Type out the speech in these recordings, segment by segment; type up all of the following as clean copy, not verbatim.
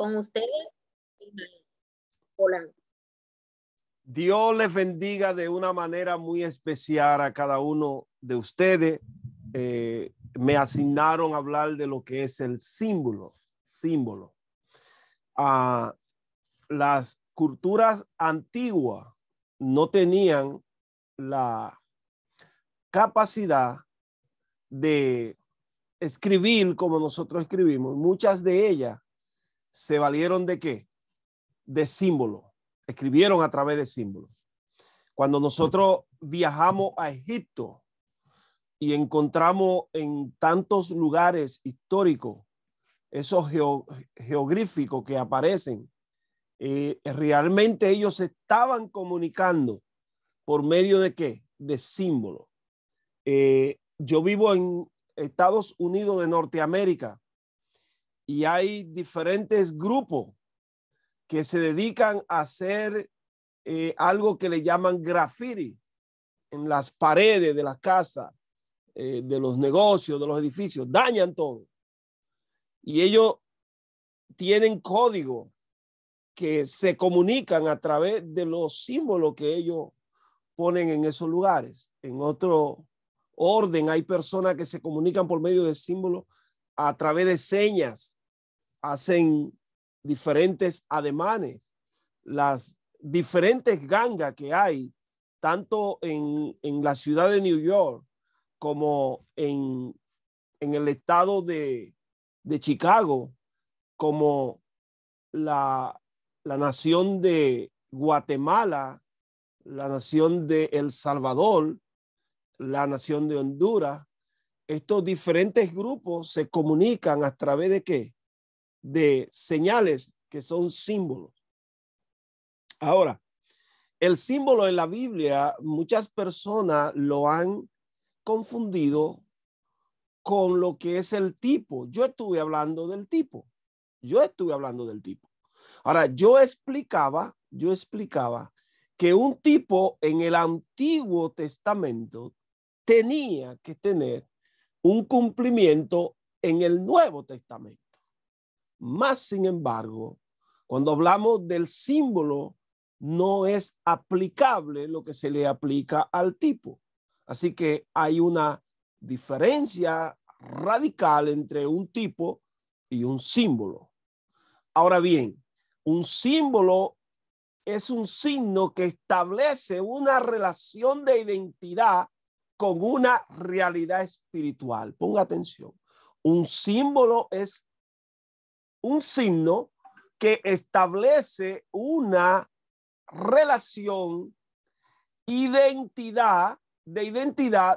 Con ustedes, Ismael Polanco. Dios les bendiga de una manera muy especial a cada uno de ustedes. Me asignaron a hablar de lo que es el símbolo. Las culturas antiguas no tenían la capacidad de escribir como nosotros escribimos. Muchas de ellas se valieron ¿de qué? De símbolos. Escribieron a través de símbolos. Cuando nosotros viajamos a Egipto y encontramos en tantos lugares históricos esos geográficos que aparecen, realmente ellos se estaban comunicando por medio de ¿qué? De símbolos. Yo vivo en Estados Unidos de Norteamérica y hay diferentes grupos que se dedican a hacer algo que le llaman graffiti en las paredes de las casas, de los negocios, de los edificios. Dañan todo. Y ellos tienen código que se comunican a través de los símbolos que ellos ponen en esos lugares. En otro orden, hay personas que se comunican por medio de símbolos a través de señas. Hacen diferentes ademanes. Las diferentes gangas que hay, tanto en la ciudad de New York como en el estado de Chicago, como la nación de Guatemala, la nación de El Salvador, la nación de Honduras. Estos diferentes grupos se comunican a través de ¿qué? De señales que son símbolos. Ahora, el símbolo en la Biblia, muchas personas lo han confundido con lo que es el tipo. Yo estuve hablando del tipo. Ahora, yo explicaba que un tipo en el Antiguo Testamento tenía que tener un cumplimiento en el Nuevo Testamento. Más sin embargo, cuando hablamos del símbolo, no es aplicable lo que se le aplica al tipo. Así que hay una diferencia radical entre un tipo y un símbolo. Ahora bien, un símbolo es un signo que establece una relación de identidad con una realidad espiritual. Ponga atención. Un símbolo es un signo que establece una relación de identidad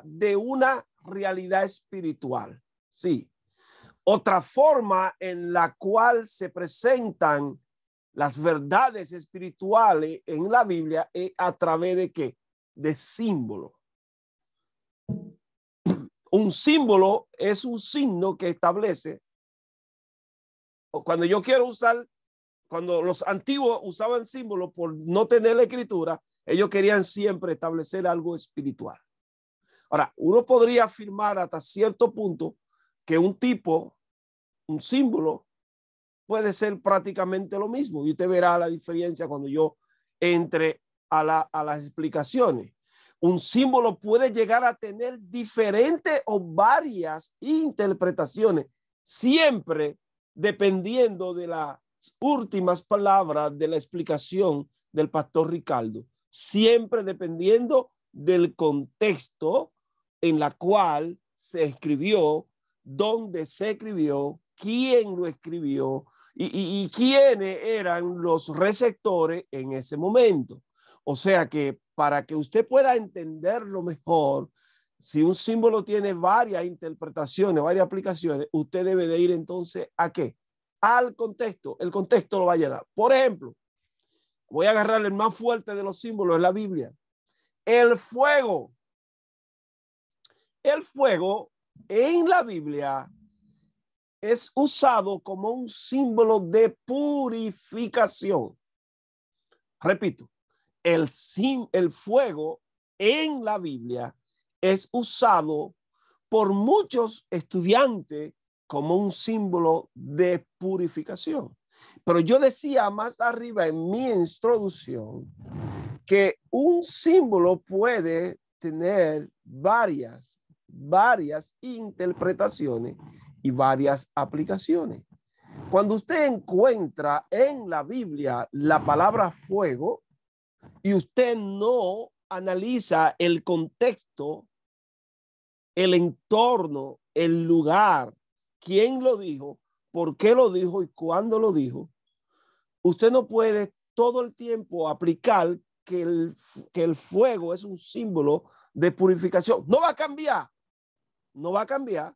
de una realidad espiritual. Sí. Otra forma en la cual se presentan las verdades espirituales en la Biblia es a través de ¿qué? De símbolos. Un símbolo es un signo que establece. Cuando yo quiero usar, cuando los antiguos usaban símbolos por no tener la escritura, ellos querían siempre establecer algo espiritual. Ahora, uno podría afirmar hasta cierto punto que un tipo, un símbolo, puede ser prácticamente lo mismo. Y usted verá la diferencia cuando yo entre a las explicaciones. Un símbolo puede llegar a tener diferentes o varias interpretaciones, siempre dependiendo de las últimas palabras de la explicación del pastor Ricardo, siempre dependiendo del contexto en la cual se escribió, dónde se escribió, quién lo escribió y quiénes eran los receptores en ese momento. O sea que para que usted pueda entenderlo mejor, si un símbolo tiene varias interpretaciones, varias aplicaciones, usted debe de ir entonces ¿a qué? Al contexto. El contexto lo vaya a dar. Por ejemplo, voy a agarrar el más fuerte de los símbolos en la Biblia. El fuego. El fuego en la Biblia es usado como un símbolo de purificación. Repito, el fuego en la Biblia es usado por muchos estudiantes como un símbolo de purificación. Pero yo decía más arriba en mi introducción que un símbolo puede tener varias interpretaciones y varias aplicaciones. Cuando usted encuentra en la Biblia la palabra fuego y usted no analiza el contexto, el entorno, el lugar, quién lo dijo, por qué lo dijo y cuándo lo dijo, usted no puede todo el tiempo aplicar que el fuego es un símbolo de purificación. No va a cambiar, no va a cambiar,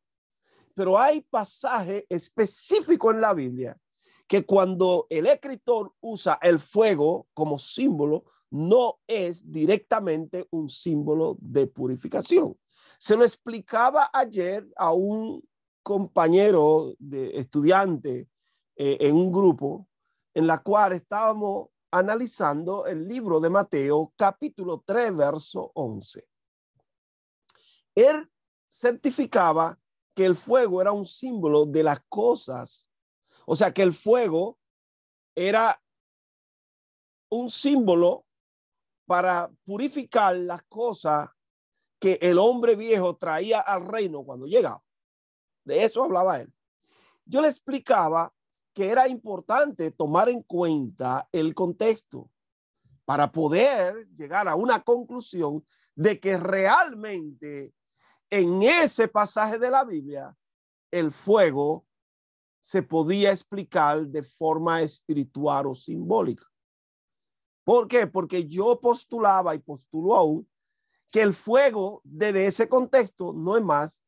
pero hay pasajes específicos en la Biblia que cuando el escritor usa el fuego como símbolo, no es directamente un símbolo de purificación. Se lo explicaba ayer a un compañero de estudiante en un grupo en la cual estábamos analizando el libro de Mateo, capítulo 3, verso 11. Él certificaba que el fuego era un símbolo de las cosas, o sea, que el fuego era un símbolo para purificar las cosas que el hombre viejo traía al reino cuando llegaba. De eso hablaba él. Yo le explicaba que era importante tomar en cuenta el contexto para poder llegar a una conclusión de que realmente en ese pasaje de la Biblia el fuego se podía explicar de forma espiritual o simbólica. ¿Por qué? Porque yo postulaba y postulo aún que el fuego desde ese contexto no es más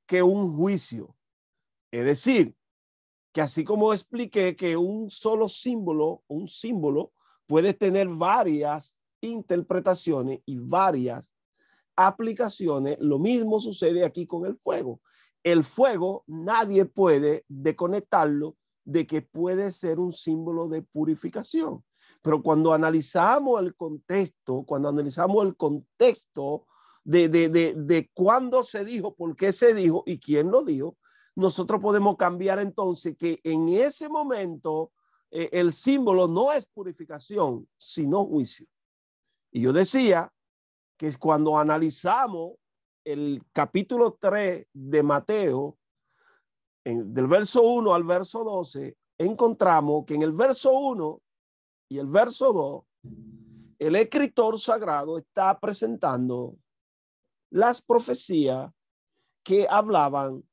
que un juicio. Es decir, que así como expliqué que un solo símbolo, un símbolo puede tener varias interpretaciones y varias aplicaciones, lo mismo sucede aquí con el fuego. El fuego nadie puede desconectarlo de que puede ser un símbolo de purificación. Pero cuando analizamos el contexto, de cuándo se dijo, por qué se dijo y quién lo dijo, nosotros podemos cambiar entonces que en ese momento el símbolo no es purificación, sino juicio. Y yo decía que es cuando analizamos el capítulo 3 de Mateo, del verso 1 al verso 12, encontramos que en el verso 1 y el verso 2, el escritor sagrado está presentando las profecías que hablaban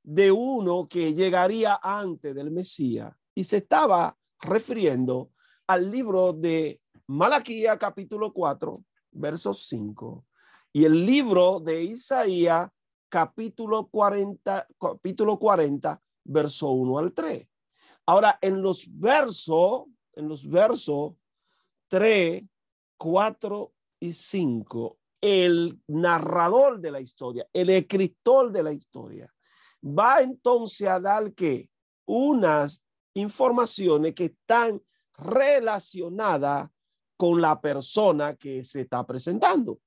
de uno que llegaría antes del Mesías y se estaba refiriendo al libro de Malaquías capítulo 4, verso 5 y el libro de Isaías capítulo 40, verso 1 al 3. Ahora, en los versos 3, 4 y 5, el narrador de la historia, el escritor de la historia, va entonces a dar que unas informaciones que están relacionadas con la persona que se está presentando.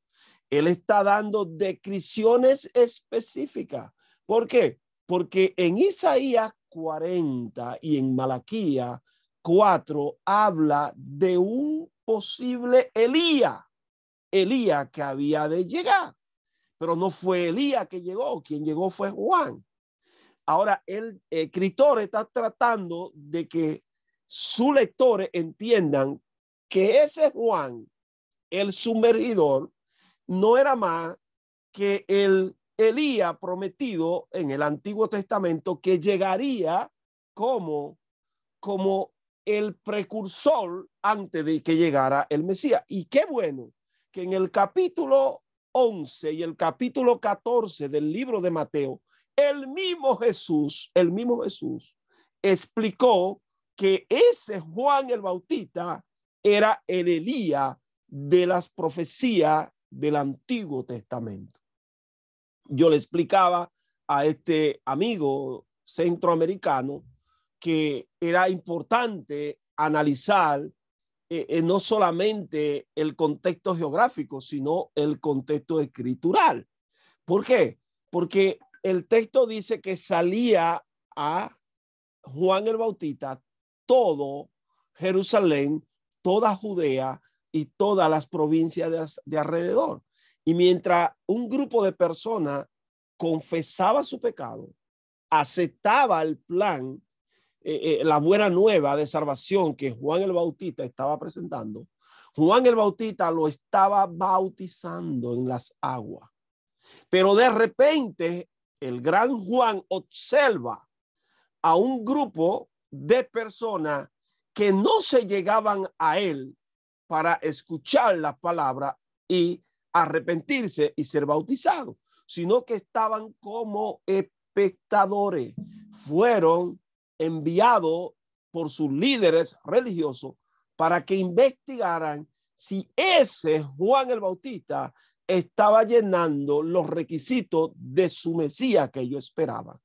Él está dando descripciones específicas. ¿Por qué? Porque en Isaías 40 y en Malaquías 4 habla de un posible Elías que había de llegar, pero no fue Elías que llegó, quien llegó fue Juan. Ahora el escritor está tratando de que sus lectores entiendan que ese Juan, el sumergidor, no era más que el Elías prometido en el Antiguo Testamento que llegaría como el precursor antes de que llegara el Mesías. Y qué bueno que en el capítulo 11 y el capítulo 14 del libro de Mateo, el mismo Jesús explicó que ese Juan el Bautista era el Elías de las profecías del Antiguo Testamento. Yo le explicaba a este amigo centroamericano que era importante analizar no solamente el contexto geográfico, sino el contexto escritural. ¿Por qué? Porque el texto dice que salía a Juan el Bautista todo Jerusalén, toda Judea y todas las provincias de alrededor. Y mientras un grupo de personas confesaba su pecado, aceptaba el plan, la buena nueva de salvación que Juan el Bautista estaba presentando, Juan el Bautista lo estaba bautizando en las aguas. Pero de repente el gran Juan observa a un grupo de personas que no se llegaban a él para escuchar la palabra y arrepentirse y ser bautizados, sino que estaban como espectadores. Fueron enviados por sus líderes religiosos para que investigaran si ese Juan el Bautista estaba llenando los requisitos de su Mesías que ellos esperaban.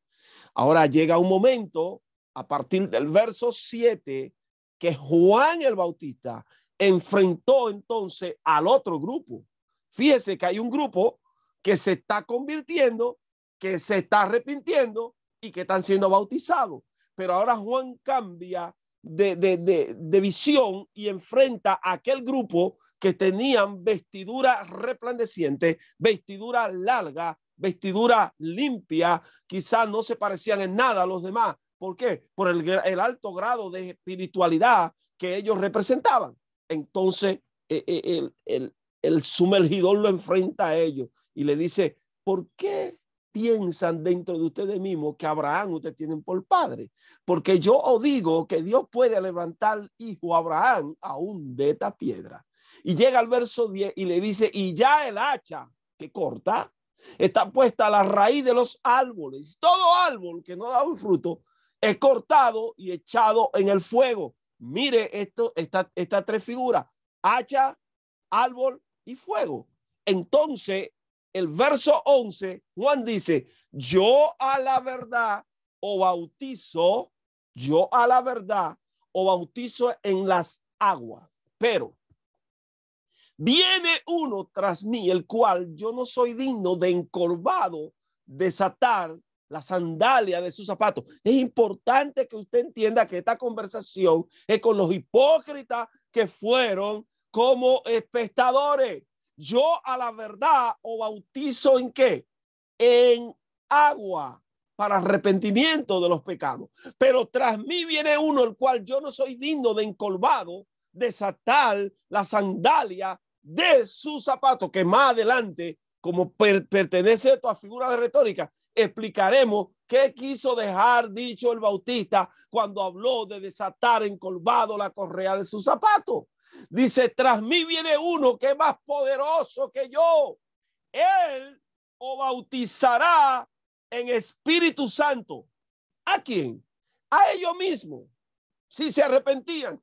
Ahora llega un momento, a partir del verso 7, que Juan el Bautista enfrentó entonces al otro grupo. Fíjese que hay un grupo que se está convirtiendo, que se está arrepintiendo y que están siendo bautizados. Pero ahora Juan cambia de visión y enfrenta a aquel grupo que tenían vestidura resplandeciente, vestidura larga, vestidura limpia, quizás no se parecían en nada a los demás. ¿Por qué? Por el alto grado de espiritualidad que ellos representaban. Entonces, el sumergidor lo enfrenta a ellos y le dice, ¿por qué piensan dentro de ustedes mismos que Abraham ustedes tienen por padre? Porque yo os digo que Dios puede levantar hijo a Abraham aún de esta piedra. Y llega al verso 10 y le dice, y ya el hacha que corta está puesta a la raíz de los árboles. Todo árbol que no da un fruto es cortado y echado en el fuego. Mire estas tres figuras, hacha, árbol y fuego. Entonces, el verso 11, Juan dice, yo a la verdad o bautizo en las aguas, pero viene uno tras mí, el cual yo no soy digno de encorvado desatar la sandalia de sus zapatos. Es importante que usted entienda que esta conversación es con los hipócritas que fueron como espectadores. Yo a la verdad o bautizo ¿en qué? En agua para arrepentimiento de los pecados. Pero tras mí viene uno, el cual yo no soy digno de encorvado desatar la sandalia de sus zapatos, que más adelante, como pertenece a tu figura de retórica, explicaremos qué quiso dejar dicho el Bautista cuando habló de desatar encorvado la correa de sus zapatos. Dice, tras mí viene uno que es más poderoso que yo. Él os bautizará en Espíritu Santo. ¿A quién? A ellos mismos, si se arrepentían.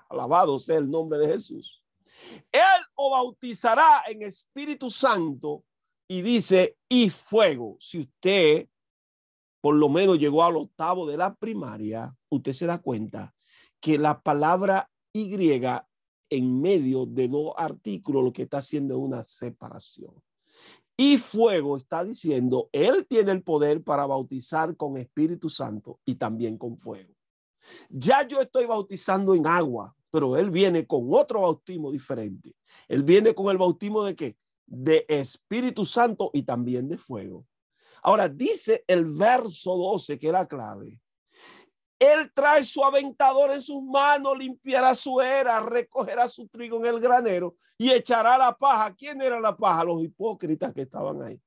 Alabado sea el nombre de Jesús. Él os bautizará en Espíritu Santo y dice, y fuego. Si usted por lo menos llegó al octavo de la primaria, usted se da cuenta que la palabra Y en medio de dos artículos lo que está haciendo es una separación. Y fuego está diciendo, él tiene el poder para bautizar con Espíritu Santo y también con fuego. Ya yo estoy bautizando en agua, pero él viene con otro bautismo diferente. Él viene con el bautismo de ¿qué? De Espíritu Santo y también de fuego. Ahora dice el verso 12, que es la clave. Él trae su aventador en sus manos, limpiará su era, recogerá su trigo en el granero y echará la paja. ¿Quién era la paja? Los hipócritas que estaban ahí.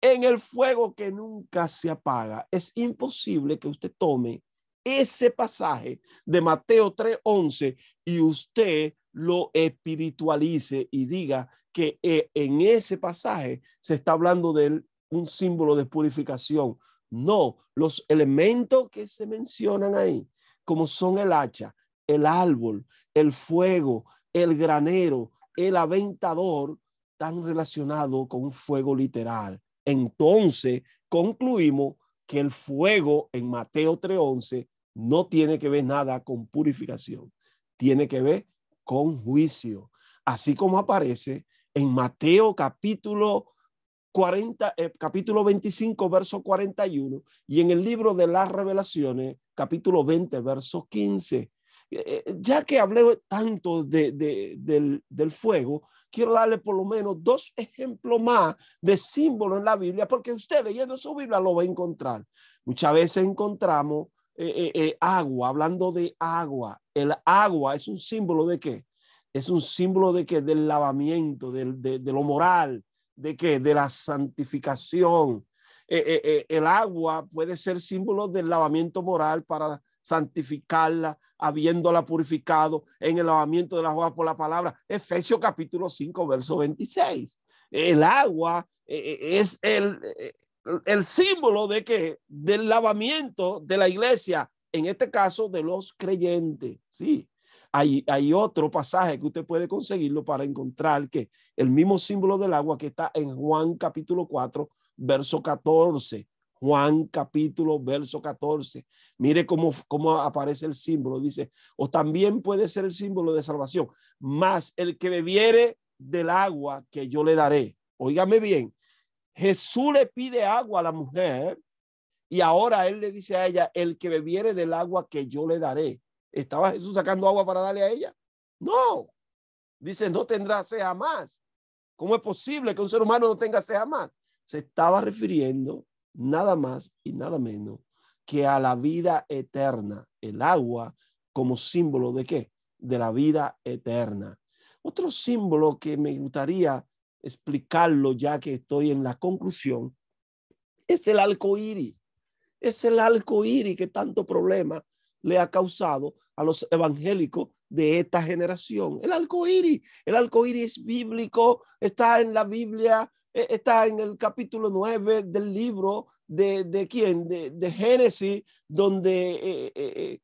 En el fuego que nunca se apaga. Es imposible que usted tome ese pasaje de Mateo 3:11 y usted lo espiritualice y diga que en ese pasaje se está hablando de un símbolo de purificación. No, los elementos que se mencionan ahí, como son el hacha, el árbol, el fuego, el granero, el aventador, están relacionados con un fuego literal. Entonces, concluimos que el fuego en Mateo 3:11 no tiene que ver nada con purificación, tiene que ver con juicio, así como aparece en Mateo capítulo capítulo 25, verso 41, y en el libro de las Revelaciones, capítulo 20, verso 15. Ya que hablé tanto del fuego, quiero darle por lo menos 2 ejemplos más de símbolos en la Biblia, porque usted leyendo su Biblia lo va a encontrar. Muchas veces encontramos agua, hablando de agua. El agua es un símbolo de qué? Es un símbolo de qué? Del lavamiento, de lo moral, de qué? De la santificación. El agua puede ser símbolo del lavamiento moral para santificarla, habiéndola purificado en el lavamiento de las aguas por la palabra. Efesios capítulo 5, verso 26. El agua es el símbolo de que del lavamiento de la iglesia, en este caso de los creyentes. Sí, hay otro pasaje que usted puede conseguirlo para encontrar que el mismo símbolo del agua que está en Juan capítulo 4, verso 14. Juan capítulo verso 14. Mire cómo aparece el símbolo. Dice, o también puede ser el símbolo de salvación, mas el que bebiere del agua que yo le daré. Óigame bien, Jesús le pide agua a la mujer y ahora él le dice a ella, el que bebiere del agua que yo le daré. ¿Estaba Jesús sacando agua para darle a ella? No. Dice, no tendrá sed jamás. ¿Cómo es posible que un ser humano no tenga sed jamás? Se estaba refiriendo nada más y nada menos que a la vida eterna. El agua como símbolo de ¿qué? De la vida eterna. Otro símbolo que me gustaría explicarlo ya que estoy en la conclusión es el arco iris. Es el arco iris que tanto problema le ha causado a los evangélicos de esta generación. El arco iris es bíblico, está en la Biblia, está en el capítulo 9 del libro de ¿quién? De Génesis, donde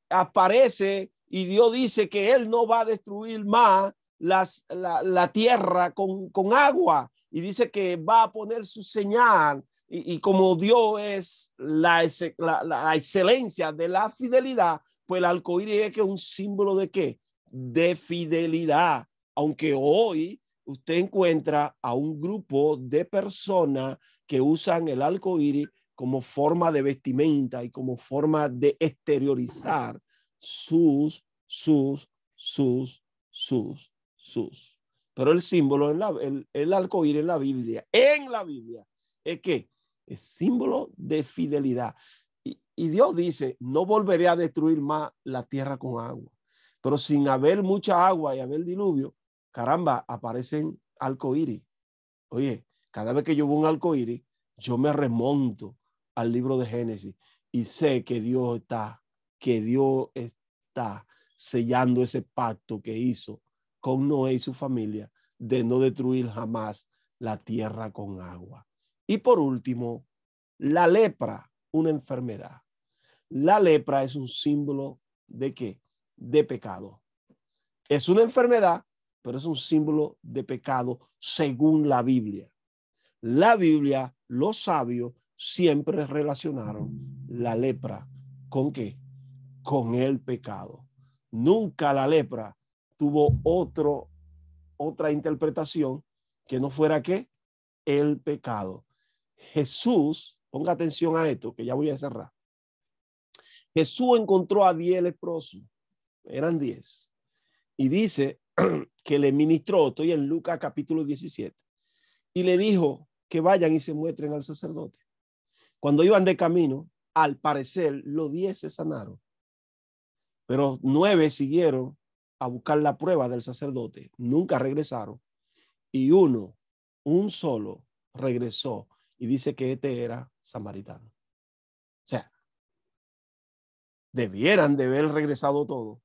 aparece y Dios dice que él no va a destruir más la tierra con agua, y dice que va a poner su señal. Y como Dios es la excelencia de la fidelidad, pues el arcoíris es que es un símbolo de qué? De fidelidad. Aunque hoy usted encuentra a un grupo de personas que usan el arcoíris como forma de vestimenta y como forma de exteriorizar sus. Pero el símbolo, el arcoíris en la Biblia, es que es símbolo de fidelidad. Y Dios dice, no volveré a destruir más la tierra con agua. Pero sin haber mucha agua y haber diluvio, caramba, aparecen arcoíris. Oye, cada vez que yo veo un arcoíris, yo me remonto al libro de Génesis y sé que Dios está sellando ese pacto que hizo con Noé y su familia de no destruir jamás la tierra con agua. Y por último, la lepra, una enfermedad. La lepra es un símbolo de ¿qué? De pecado. Es una enfermedad, pero es un símbolo de pecado según la Biblia. La Biblia, los sabios siempre relacionaron la lepra con ¿qué? Con el pecado. Nunca la lepra tuvo otra interpretación que no fuera ¿qué? El pecado. Jesús, ponga atención a esto, que ya voy a cerrar. Jesús encontró a 10 leprosos, eran 10, y dice que le ministró, estoy en Lucas capítulo 17, y le dijo que vayan y se muestren al sacerdote. Cuando iban de camino, al parecer, los 10 se sanaron, pero 9 siguieron a buscar la prueba del sacerdote, nunca regresaron, y un solo, regresó y dice que este era samaritano. O sea, debieran de haber regresado todo,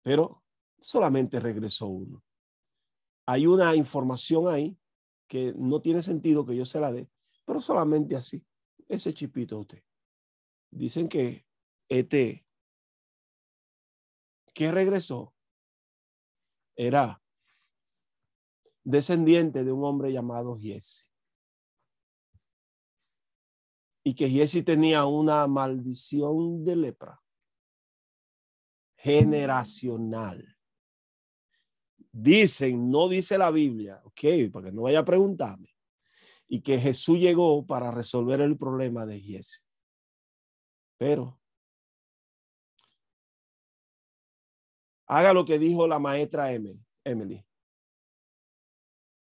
pero solamente regresó uno. Hay una información ahí que no tiene sentido que yo se la dé, pero solamente así, ese chipito a usted. Dicen que este que regresó era descendiente de un hombre llamado Giesi. Y que Giesi tenía una maldición de lepra generacional. Dicen, no dice la Biblia, ok, para que no vaya a preguntarme, y que Jesús llegó para resolver el problema de Giesi. Pero haga lo que dijo la maestra Emily.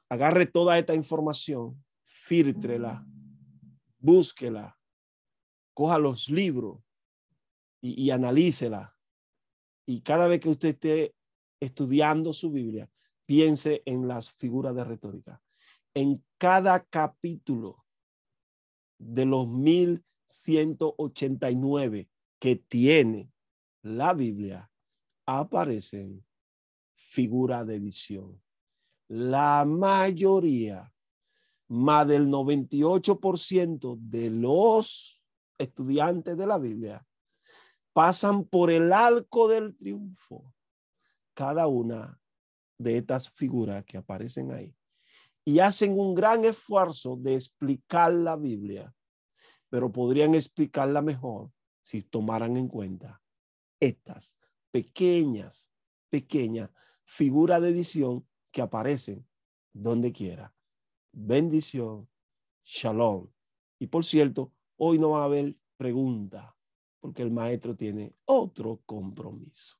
Agarre toda esta información, fíltrela, búsquela, coja los libros y analícela. Y cada vez que usted esté estudiando su Biblia, piense en las figuras de retórica. En cada capítulo de los 1189 que tiene la Biblia, aparecen figuras de visión. La mayoría, más del 98% de los estudiantes de la Biblia, pasan por el arco del triunfo cada una de estas figuras que aparecen ahí y hacen un gran esfuerzo de explicar la Biblia, pero podrían explicarla mejor si tomaran en cuenta estas pequeñas figuras de edición que aparecen donde quiera. Bendición, shalom. Y por cierto, hoy no va a haber pregunta porque el maestro tiene otro compromiso.